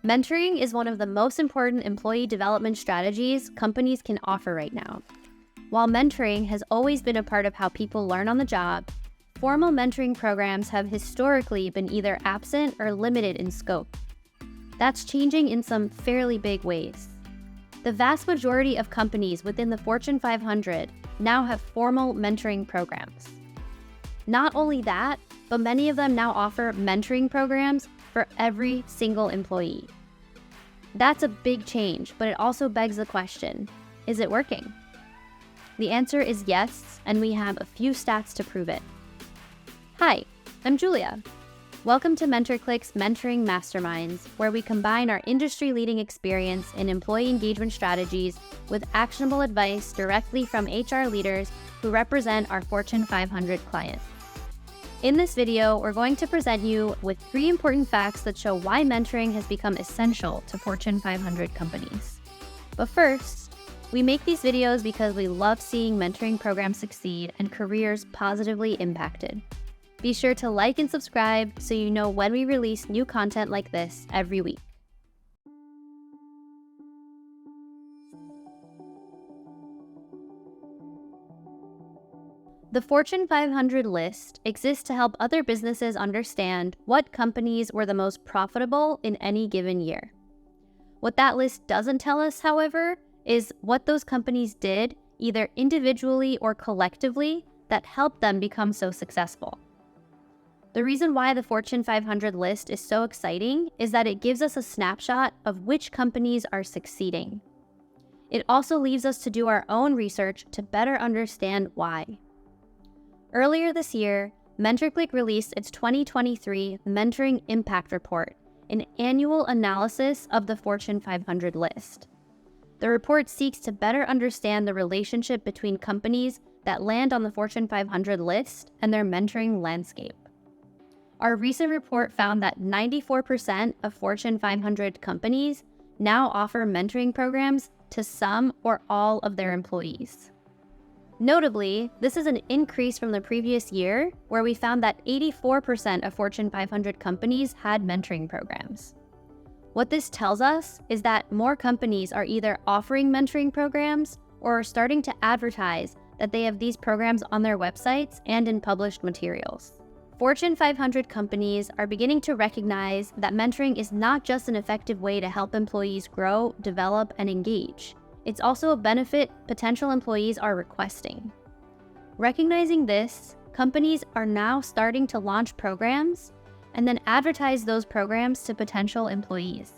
Mentoring is one of the most important employee development strategies companies can offer right now. While mentoring has always been a part of how people learn on the job, formal mentoring programs have historically been either absent or limited in scope. That's changing in some fairly big ways. The vast majority of companies within the Fortune 500 now have formal mentoring programs. Not only that, but many of them now offer mentoring programs for every single employee. That's a big change, but it also begs the question, is it working? The answer is yes, and we have a few stats to prove it. Hi, I'm Julia. Welcome to MentorcliQ's Mentoring Masterminds, where we combine our industry-leading experience in employee engagement strategies with actionable advice directly from HR leaders who represent our Fortune 500 clients. In this video, we're going to present you with 3 important facts that show why mentoring has become essential to Fortune 500 companies. But first, we make these videos because we love seeing mentoring programs succeed and careers positively impacted. Be sure to like and subscribe so you know when we release new content like this every week. The Fortune 500 list exists to help other businesses understand what companies were the most profitable in any given year. What that list doesn't tell us, however, is what those companies did, either individually or collectively, that helped them become so successful. The reason why the Fortune 500 list is so exciting is that it gives us a snapshot of which companies are succeeding. It also leaves us to do our own research to better understand why. Earlier this year, MentorcliQ released its 2023 Mentoring Impact Report, an annual analysis of the Fortune 500 list. The report seeks to better understand the relationship between companies that land on the Fortune 500 list and their mentoring landscape. Our recent report found that 94% of Fortune 500 companies now offer mentoring programs to some or all of their employees. Notably, this is an increase from the previous year, where we found that 84% of Fortune 500 companies had mentoring programs. What this tells us is that more companies are either offering mentoring programs or are starting to advertise that they have these programs on their websites and in published materials. Fortune 500 companies are beginning to recognize that mentoring is not just an effective way to help employees grow, develop, and engage. It's also a benefit potential employees are requesting. Recognizing this, companies are now starting to launch programs and then advertise those programs to potential employees.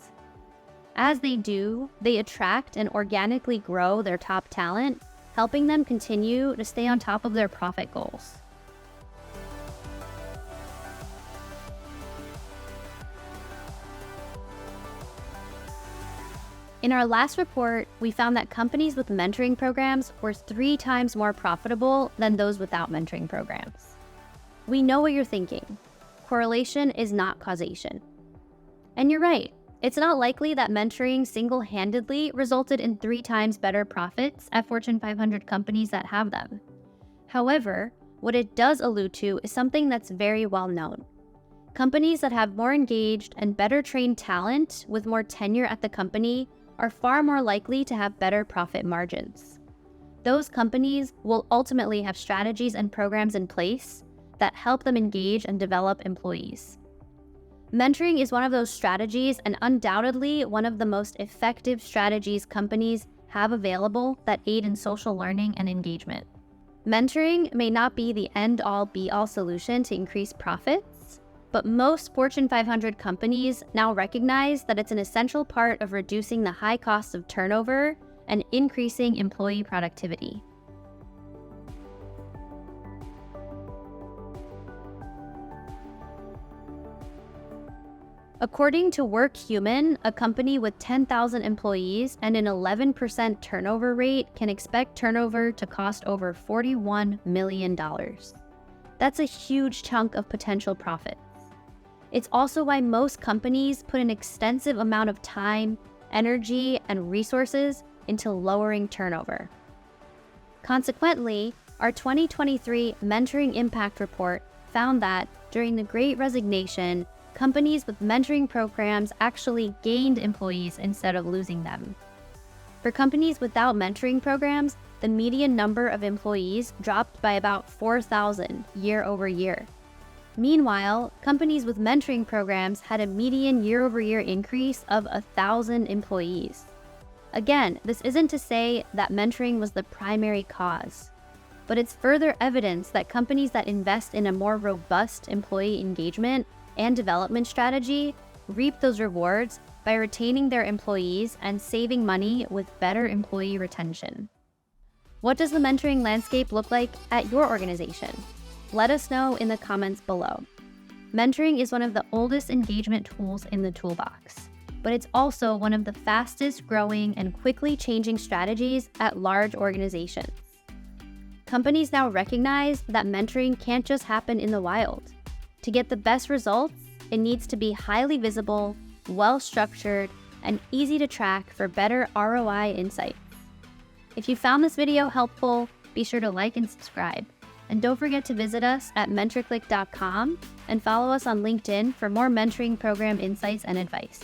As they do, they attract and organically grow their top talent, helping them continue to stay on top of their profit goals. In our last report, we found that companies with mentoring programs were 3 times more profitable than those without mentoring programs. We know what you're thinking. Correlation is not causation. And you're right. It's not likely that mentoring single-handedly resulted in 3 times better profits at Fortune 500 companies that have them. However, what it does allude to is something that's very well known. Companies that have more engaged and better trained talent with more tenure at the company are far more likely to have better profit margins. Those companies will ultimately have strategies and programs in place that help them engage and develop employees. Mentoring is one of those strategies and undoubtedly one of the most effective strategies companies have available that aid in social learning and engagement. Mentoring may not be the end-all be-all solution to increase profits, but most Fortune 500 companies now recognize that it's an essential part of reducing the high costs of turnover and increasing employee productivity. According to WorkHuman, a company with 10,000 employees and an 11% turnover rate can expect turnover to cost over $41 million. That's a huge chunk of potential profits. It's also why most companies put an extensive amount of time, energy, and resources into lowering turnover. Consequently, our 2023 Mentoring Impact Report found that during the Great Resignation, companies with mentoring programs actually gained employees instead of losing them. For companies without mentoring programs, the median number of employees dropped by about 4,000 year over year. Meanwhile, companies with mentoring programs had a median year-over-year increase of 1,000 employees. Again, this isn't to say that mentoring was the primary cause, but it's further evidence that companies that invest in a more robust employee engagement and development strategy reap those rewards by retaining their employees and saving money with better employee retention. What does the mentoring landscape look like at your organization? Let us know in the comments below. Mentoring is one of the oldest engagement tools in the toolbox, but it's also one of the fastest growing and quickly changing strategies at large organizations. Companies now recognize that mentoring can't just happen in the wild. To get the best results, it needs to be highly visible, well-structured, and easy to track for better ROI insights. If you found this video helpful, be sure to like and subscribe. And don't forget to visit us at MentorcliQ.com and follow us on LinkedIn for more mentoring program insights and advice.